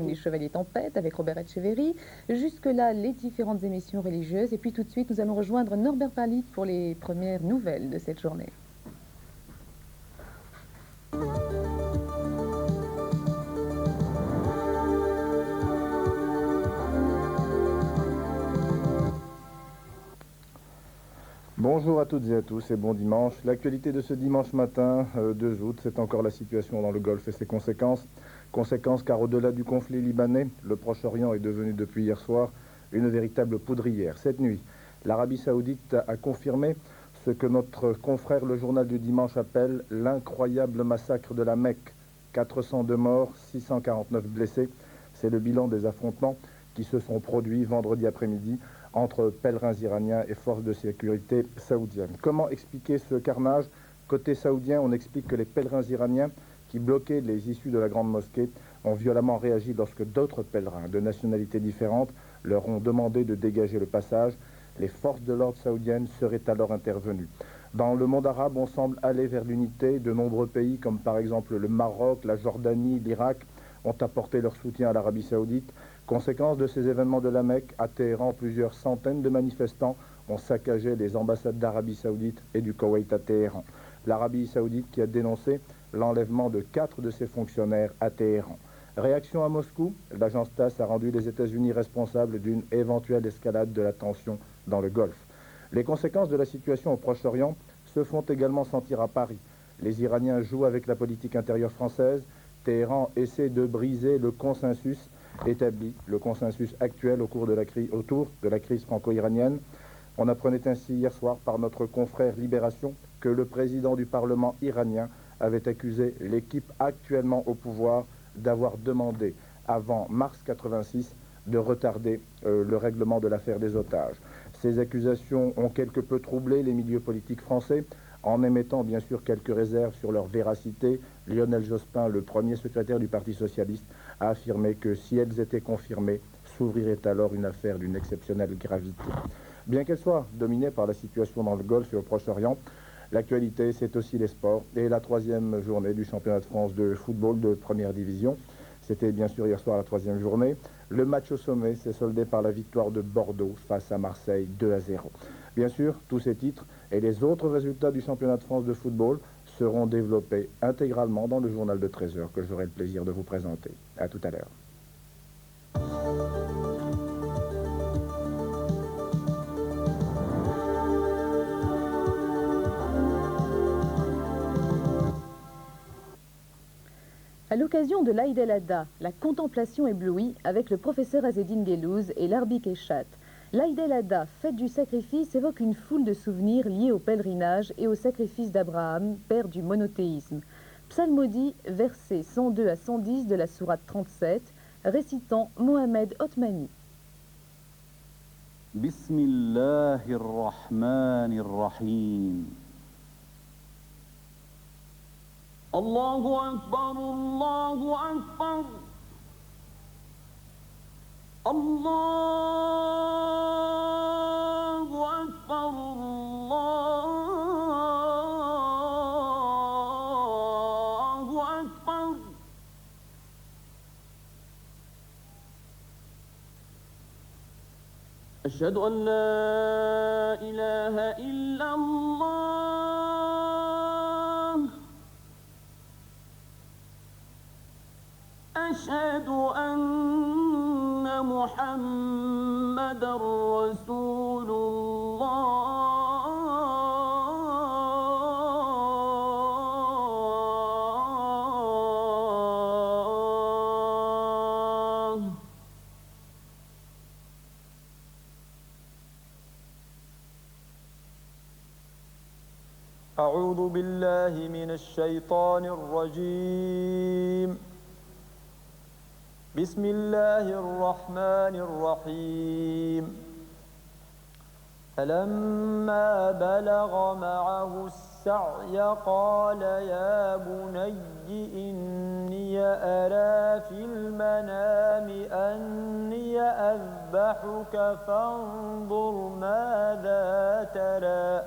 Les Chevaliers Tempête avec Robert Etcheverry. Jusque-là, les différentes émissions religieuses. Et puis tout de suite, nous allons rejoindre Norbert Palit pour les premières nouvelles de cette journée. Bonjour à toutes et à tous et bon dimanche. L'actualité de ce dimanche matin, 2 août, c'est encore la situation dans le Golfe et ses conséquences. Conséquences car au-delà du conflit libanais, le Proche-Orient est devenu depuis hier soir une véritable poudrière. Cette nuit, l'Arabie Saoudite a confirmé ce que notre confrère le journal du dimanche appelle l'incroyable massacre de la Mecque. 402 morts, 649 blessés. C'est le bilan des affrontements qui se sont produits vendredi après-midi entre pèlerins iraniens et forces de sécurité saoudiennes. Comment expliquer ce carnage? Côté saoudien, on explique que les pèlerins iraniens qui bloquaient les issues de la grande mosquée ont violemment réagi lorsque d'autres pèlerins de nationalités différentes leur ont demandé de dégager le passage. Les forces de l'ordre saoudiennes seraient alors intervenues. Dans le monde arabe, on semble aller vers l'unité. De nombreux pays, comme par exemple le Maroc, la Jordanie, l'Irak, ont apporté leur soutien à l'Arabie Saoudite. Conséquence de ces événements de la Mecque, à Téhéran, plusieurs centaines de manifestants ont saccagé les ambassades d'Arabie Saoudite et du Koweït à Téhéran. L'Arabie Saoudite qui a dénoncé l'enlèvement de 4 de ses fonctionnaires à Téhéran. Réaction à Moscou, l'agence TASS a rendu les États-Unis responsables d'une éventuelle escalade de la tension dans le Golfe. Les conséquences de la situation au Proche-Orient se font également sentir à Paris. Les Iraniens jouent avec la politique intérieure française. Téhéran essaie de briser le consensus établi, le consensus actuel autour de la crise franco-iranienne. On apprenait ainsi hier soir par notre confrère Libération que le président du Parlement iranien avait accusé l'équipe actuellement au pouvoir d'avoir demandé, avant mars 86, de retarder le règlement de l'affaire des otages. Ces accusations ont quelque peu troublé les milieux politiques français, en émettant bien sûr quelques réserves sur leur véracité. Lionel Jospin, le premier secrétaire du Parti socialiste, a affirmé que si elles étaient confirmées, s'ouvrirait alors une affaire d'une exceptionnelle gravité. Bien qu'elle soit dominée par la situation dans le Golfe et au Proche-Orient, l'actualité, c'est aussi les sports et la 3e journée du championnat de France de football de première division. C'était bien sûr hier soir la 3e journée. Le match au sommet s'est soldé par la victoire de Bordeaux face à Marseille 2-0. Bien sûr, tous ces titres et les autres résultats du championnat de France de football seront développés intégralement dans le journal de 13h que j'aurai le plaisir de vous présenter. À tout à l'heure. À l'occasion de l'Aïd el-Adha, la contemplation éblouie avec le professeur Azzedine Guellouz et l'Arbi Keshat. L'Aïd el-Adha, fête du sacrifice, évoque une foule de souvenirs liés au pèlerinage et au sacrifice d'Abraham, père du monothéisme. Psalmodie, versets 102 à 110 de la sourate 37, récitant Mohamed Othmani. Bismillahirrahmanirrahim. Allahu Akbar, Allahu Akbar. Allahu Akbar, Allahu Akbar. Ashhadu an la ilaha illa Allah. أشهد أن محمدًا رسول الله. أعوذ بالله من الشيطان الرجيم. بسم الله الرحمن الرحيم. فلما بلغ معه السعي قال يا بني إني أرى في المنام أني أذبحك فانظر ماذا ترى.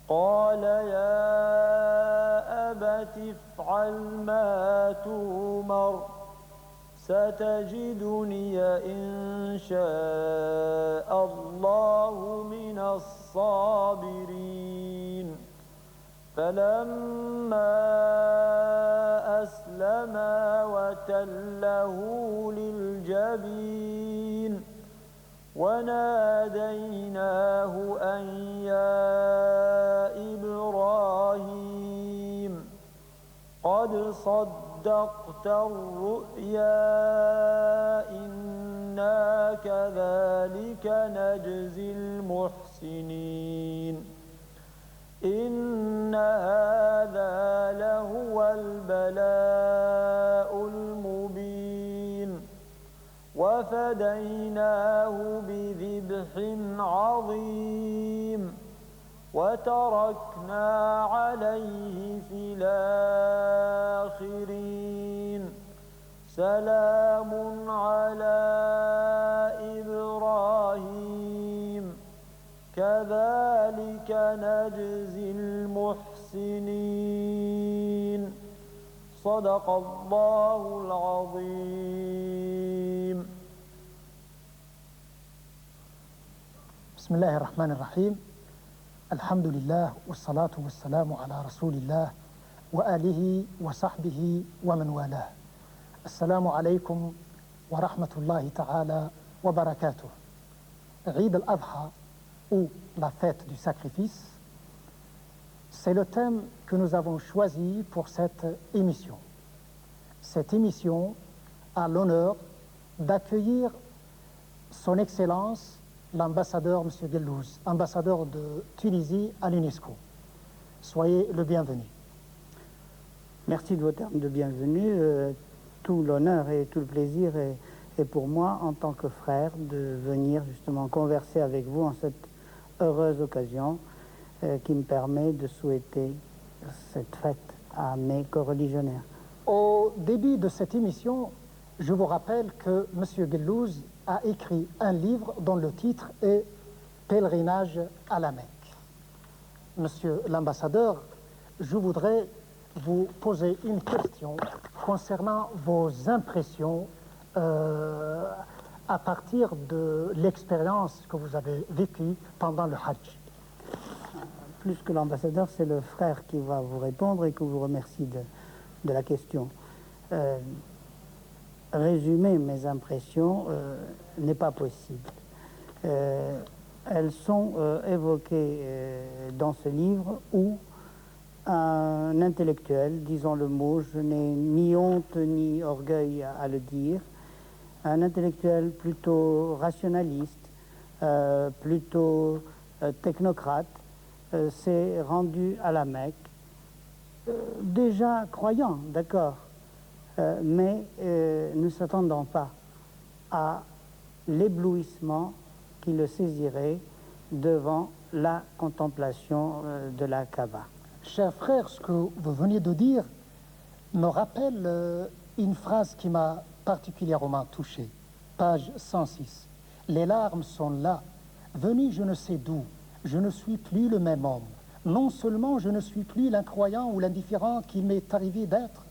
قال يا أبت افعل ما تؤمر ستجدني إن شاء الله من الصابرين فلما أسلما وتله للجبين وناديناه أن يا إبراهيم قد صدقت الرؤيا إنا كذلك نجزي المحسنين إن هذا لهو البلاء المبين وفديناه بذبح عظيم وتركنا عليه في الآخرين سلام على إبراهيم كذلك نجزي المحسنين صدق الله العظيم. بسم الله الرحمن الرحيم. الحمد لله والصلاة والسلام على رسول الله وآله وصحبه ومن والاه. السلام عليكم ورحمة الله تعالى وبركاته. Eid al-Adha ou la fête du sacrifice, c'est le thème que nous avons choisi pour cette émission. Cette émission a l'honneur d'accueillir son Excellence l'ambassadeur M. Gellouz, ambassadeur de Tunisie à l'UNESCO. Soyez le bienvenu. Merci de vos termes de bienvenue. Tout l'honneur et tout le plaisir est pour moi, en tant que frère, de venir justement converser avec vous en cette heureuse occasion qui me permet de souhaiter cette fête à mes coreligionnaires. Au début de cette émission, je vous rappelle que M. Gellouz a écrit un livre dont le titre est « Pèlerinage à la Mecque ». Monsieur l'ambassadeur, je voudrais vous poser une question concernant vos impressions à partir de l'expérience que vous avez vécue pendant le Hajj. Plus que l'ambassadeur, c'est le frère qui va vous répondre et que vous remercie de la question. Résumer mes impressions n'est pas possible. Elles sont évoquées dans ce livre où un intellectuel, disons le mot, je n'ai ni honte ni orgueil à le dire, un intellectuel plutôt rationaliste, plutôt technocrate, s'est rendu à la Mecque, déjà croyant, d'accord, mais ne s'attendant pas à l'éblouissement qui le saisirait devant la contemplation de la Kaaba. Cher frère, ce que vous venez de dire me rappelle une phrase qui m'a particulièrement touché. Page 106. Les larmes sont là, venues je ne sais d'où. Je ne suis plus le même homme. Non seulement je ne suis plus l'incroyant ou l'indifférent qu'il m'est arrivé d'être,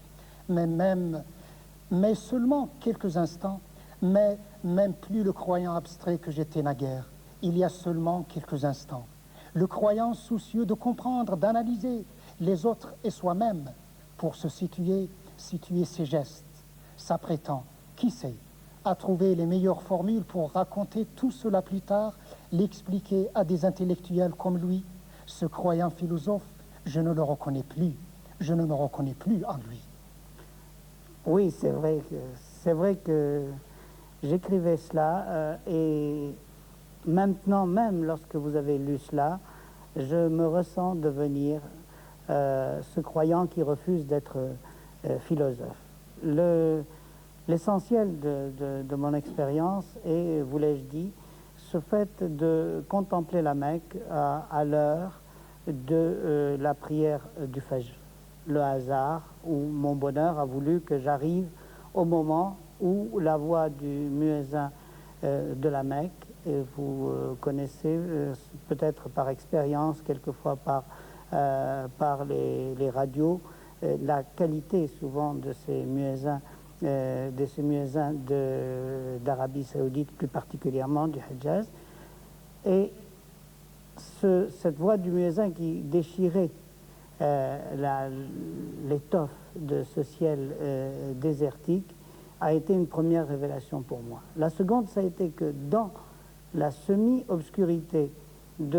mais seulement quelques instants, mais même plus le croyant abstrait que j'étais naguère, il y a seulement quelques instants. Le croyant soucieux de comprendre, d'analyser les autres et soi-même, pour se situer ses gestes, s'apprêtant, qui sait, à trouver les meilleures formules pour raconter tout cela plus tard, l'expliquer à des intellectuels comme lui. Ce croyant philosophe, je ne le reconnais plus, je ne me reconnais plus en lui. Oui, c'est vrai que j'écrivais cela et maintenant même, lorsque vous avez lu cela, je me ressens devenir ce croyant qui refuse d'être philosophe. L'essentiel de mon expérience est, vous l'ai-je dit, ce fait de contempler la Mecque à l'heure de la prière du Fajr. Le hasard ou mon bonheur a voulu que j'arrive au moment où la voix du muezzin de la Mecque, et vous connaissez peut-être par expérience, quelquefois par les radios, la qualité souvent de ces muezzins de ces muezzins d'Arabie Saoudite, plus particulièrement du Hejaz. Et cette voix du muezzin qui déchirait l'étoffe de ce ciel désertique a été une première révélation pour moi. La seconde, ça a été que dans la semi-obscurité du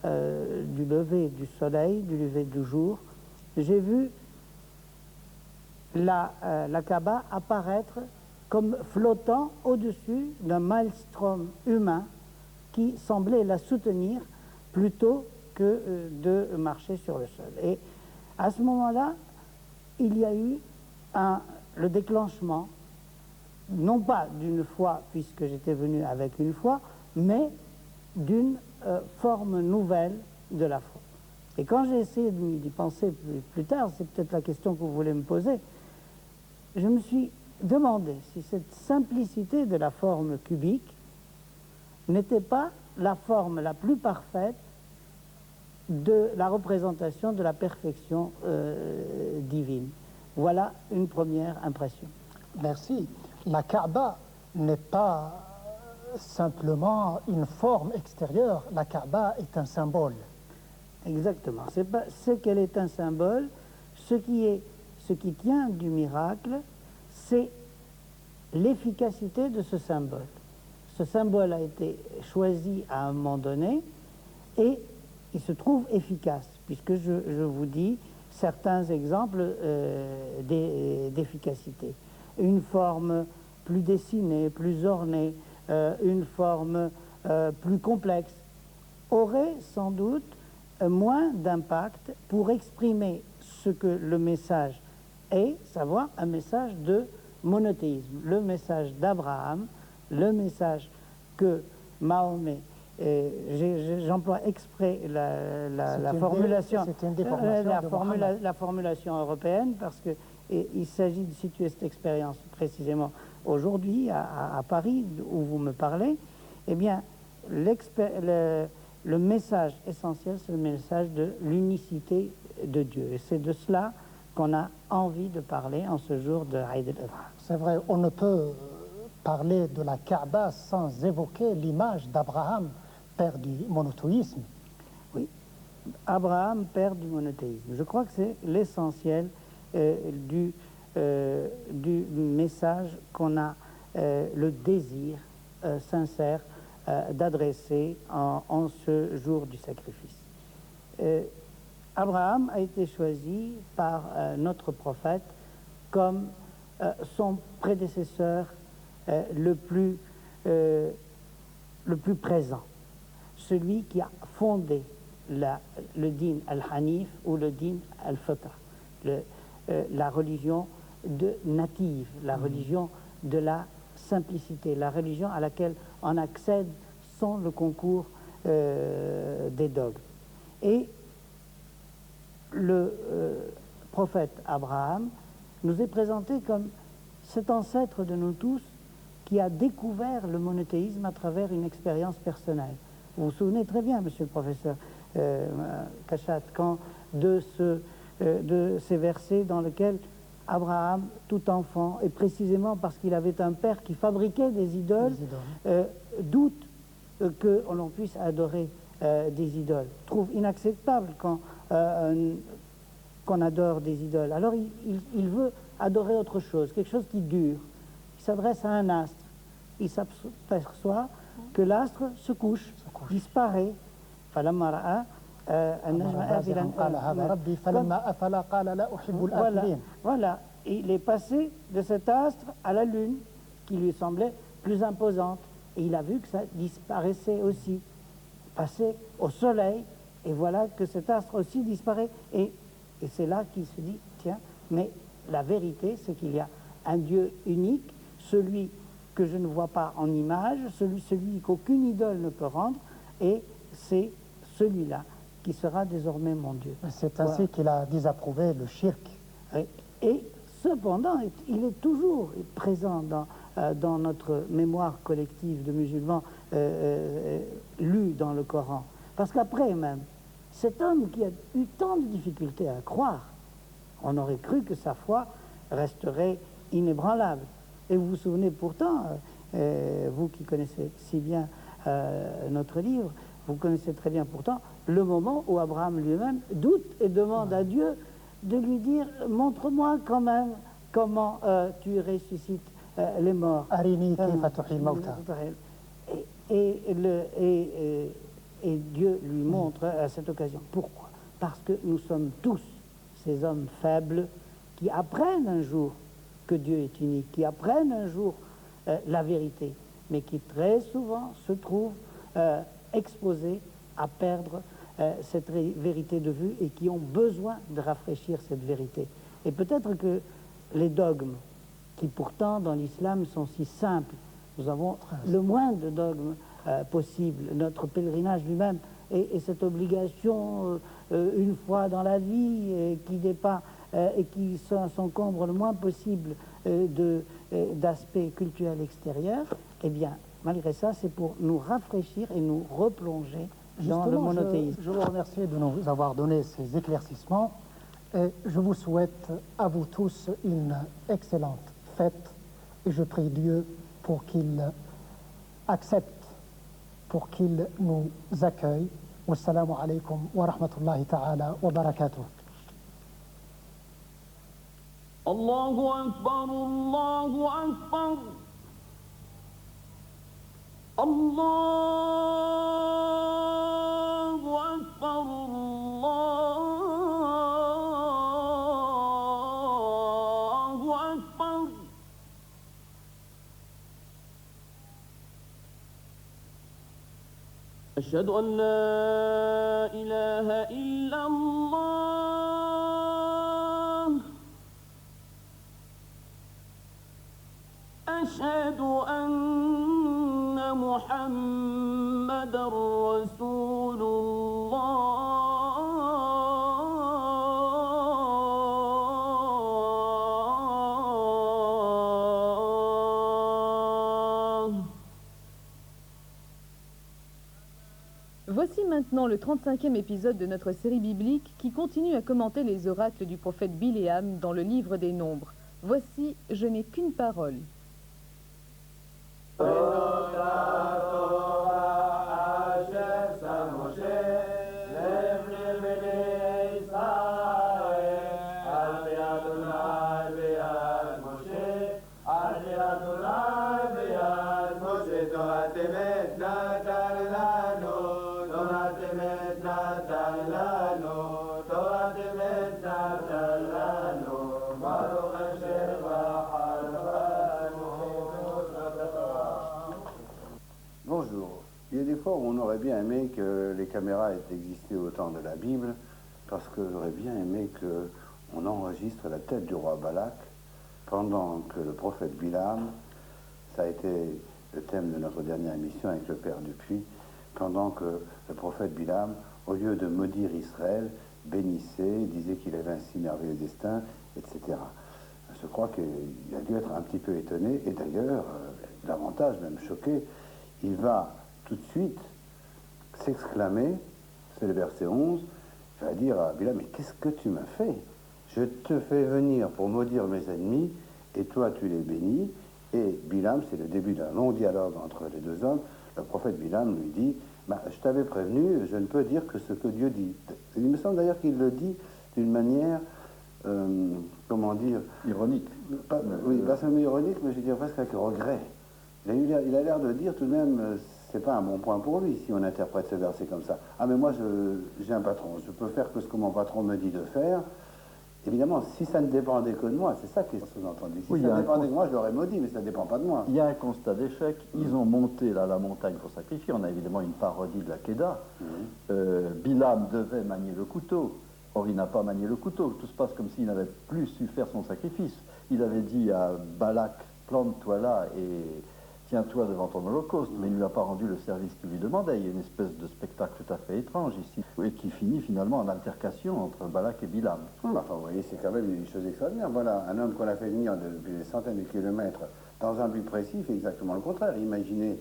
lever du soleil, du lever du jour, j'ai vu la Kaaba apparaître comme flottant au-dessus d'un maelstrom humain qui semblait la soutenir plutôt que de marcher sur le sol. Et à ce moment-là, il y a eu le déclenchement, non pas d'une foi, puisque j'étais venu avec une foi, mais d'une forme nouvelle de la foi. Et quand j'ai essayé d'y penser plus tard, c'est peut-être la question que vous voulez me poser, je me suis demandé si cette simplicité de la forme cubique n'était pas la forme la plus parfaite de la représentation de la perfection divine. Voilà une première impression. Merci. La Kaaba n'est pas simplement une forme extérieure. La Kaaba est un symbole. Exactement. C'est qu'elle est un symbole. Ce qui tient du miracle, c'est l'efficacité de ce symbole. Ce symbole a été choisi à un moment donné et il se trouve efficace, puisque je vous dis certains exemples d'efficacité. Une forme plus dessinée, plus ornée, une forme plus complexe, aurait sans doute moins d'impact pour exprimer ce que le message est, savoir un message de monothéisme, le message d'Abraham, le message que Mahomet, j'emploie exprès la formulation, la formulation européenne, parce que il s'agit de situer cette expérience précisément aujourd'hui à Paris, où vous me parlez. Eh bien, le message essentiel, c'est le message de l'unicité de Dieu. Et c'est de cela qu'on a envie de parler en ce jour de Eid al-Adha. C'est vrai, on ne peut parler de la Kaaba sans évoquer l'image d'Abraham, père du monothéisme. Oui, Abraham, père du monothéisme. Je crois que c'est l'essentiel du message qu'on a le désir sincère d'adresser en ce jour du sacrifice. Abraham a été choisi par notre prophète comme son prédécesseur le plus présent, celui qui a fondé le din al-Hanif ou le din al-Fatra, la religion native, la religion de la simplicité, la religion à laquelle on accède sans le concours des dogmes. Et le prophète Abraham nous est présenté comme cet ancêtre de nous tous qui a découvert le monothéisme à travers une expérience personnelle. Vous vous souvenez très bien, monsieur le professeur Kachat, de ces versets dans lesquels Abraham, tout enfant, et précisément parce qu'il avait un père qui fabriquait des idoles, doute que l'on puisse adorer des idoles, trouve inacceptable qu'on adore des idoles. Alors il veut adorer autre chose, quelque chose qui dure. Il s'adresse à un astre. Il s'aperçoit que l'astre se couche, disparaît. Voilà, il est passé de cet astre à la lune qui lui semblait plus imposante et il a vu que ça disparaissait aussi, passé au soleil et voilà que cet astre aussi disparaît et c'est là qu'il se dit tiens, mais la vérité c'est qu'il y a un Dieu unique, celui que je ne vois pas en image, celui qu'aucune idole ne peut rendre, et c'est celui-là qui sera désormais mon Dieu. C'est ainsi qu'il a désapprouvé le shirk. Et cependant, il est toujours présent dans notre mémoire collective de musulmans lu dans le Coran. Parce qu'après même, cet homme qui a eu tant de difficultés à croire, on aurait cru que sa foi resterait inébranlable. Et vous vous souvenez pourtant, vous qui connaissez si bien notre livre, vous connaissez très bien pourtant le moment où Abraham lui-même doute et demande à Dieu de lui dire « Montre-moi quand même comment tu ressuscites les morts. » Arini kayfa tuhyi al-mawta. Et Dieu lui montre à cette occasion. Pourquoi? Parce que nous sommes tous ces hommes faibles qui apprennent un jour que Dieu est unique, qui apprennent un jour la vérité, mais qui très souvent se trouvent exposés à perdre cette vérité de vue et qui ont besoin de rafraîchir cette vérité. Et peut-être que les dogmes, qui pourtant dans l'islam sont si simples, nous avons le moins de dogmes possible, notre pèlerinage lui-même, et cette obligation une fois dans la vie qui n'est pas et qui s'encombre le moins possible d'aspects culturels extérieurs, eh bien, malgré ça, c'est pour nous rafraîchir et nous replonger dans le monothéisme. Je vous remercie de nous avoir donné ces éclaircissements et je vous souhaite à vous tous une excellente fête et je prie Dieu pour qu'il accepte, pour qu'il nous accueille. Wassalamu alaikum wa rahmatullahi ta'ala wa barakatuh. Allahu Akbar, Allahu Akbar. Allahu Akbar, Allahu Akbar. أشهد أن لا إله إلا الله أشهد أن محمدا رسول الله. Voici maintenant le 35e épisode de notre série biblique qui continue à commenter les oracles du prophète Biléam dans le livre des Nombres. Voici « Je n'ai qu'une parole ». Bonjour. Il y a des fois où on aurait bien aimé que les caméras aient existé au temps de la Bible, parce que j'aurais bien aimé qu'on enregistre la tête du roi Balak pendant que le prophète Bilam, ça a été le thème de notre dernière émission avec le père Dupuis, pendant que le prophète Bilam, au lieu de maudire Israël, bénissait, disait qu'il avait un si merveilleux destin, etc. Je crois qu'il a dû être un petit peu étonné, et d'ailleurs, davantage même choqué. Il va tout de suite s'exclamer, c'est le verset 11, il va dire à Bilam, mais qu'est-ce que tu m'as fait? Je te fais venir pour maudire mes ennemis, et toi tu les bénis. Et Bilam, c'est le début d'un long dialogue entre les deux hommes. Le prophète Bilam lui dit, je t'avais prévenu, je ne peux dire que ce que Dieu dit. Il me semble d'ailleurs qu'il le dit d'une manière, comment dire... Ironique. Oui, pas seulement ironique, mais je veux dire presque avec regret. Il a l'air de dire tout de même, c'est pas un bon point pour lui si on interprète ce verset comme ça. Ah mais moi j'ai un patron, je peux faire que ce que mon patron me dit de faire. Évidemment, si ça ne dépendait que de moi, c'est ça qui est sous-entendu. Si ça dépendait de moi, je l'aurais maudit, mais ça ne dépend pas de moi. Il y a un constat d'échec. Ils ont monté là la montagne pour sacrifier. On a évidemment une parodie de la Kedah. Bilam devait manier le couteau. Or, il n'a pas manié le couteau. Tout se passe comme s'il n'avait plus su faire son sacrifice. Il avait dit à Balak, plante-toi là et tiens-toi devant ton holocauste, mais il ne lui a pas rendu le service qu'il lui demandait. Il y a une espèce de spectacle tout à fait étrange ici, et qui finit finalement en altercation entre Balak et Bilam. Enfin, vous voyez, c'est quand même une chose extraordinaire. Voilà, un homme qu'on a fait venir depuis des centaines de kilomètres dans un but précis fait exactement le contraire. Imaginez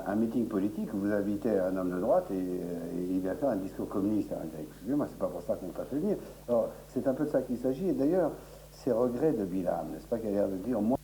un meeting politique où vous invitez un homme de droite et il vient faire un discours communiste. Excusez-moi, c'est pas pour ça qu'on t'a fait venir. Alors, c'est un peu de ça qu'il s'agit. Et d'ailleurs, ces regrets de Bilam, n'est-ce pas, qu'il a l'air de dire, moi,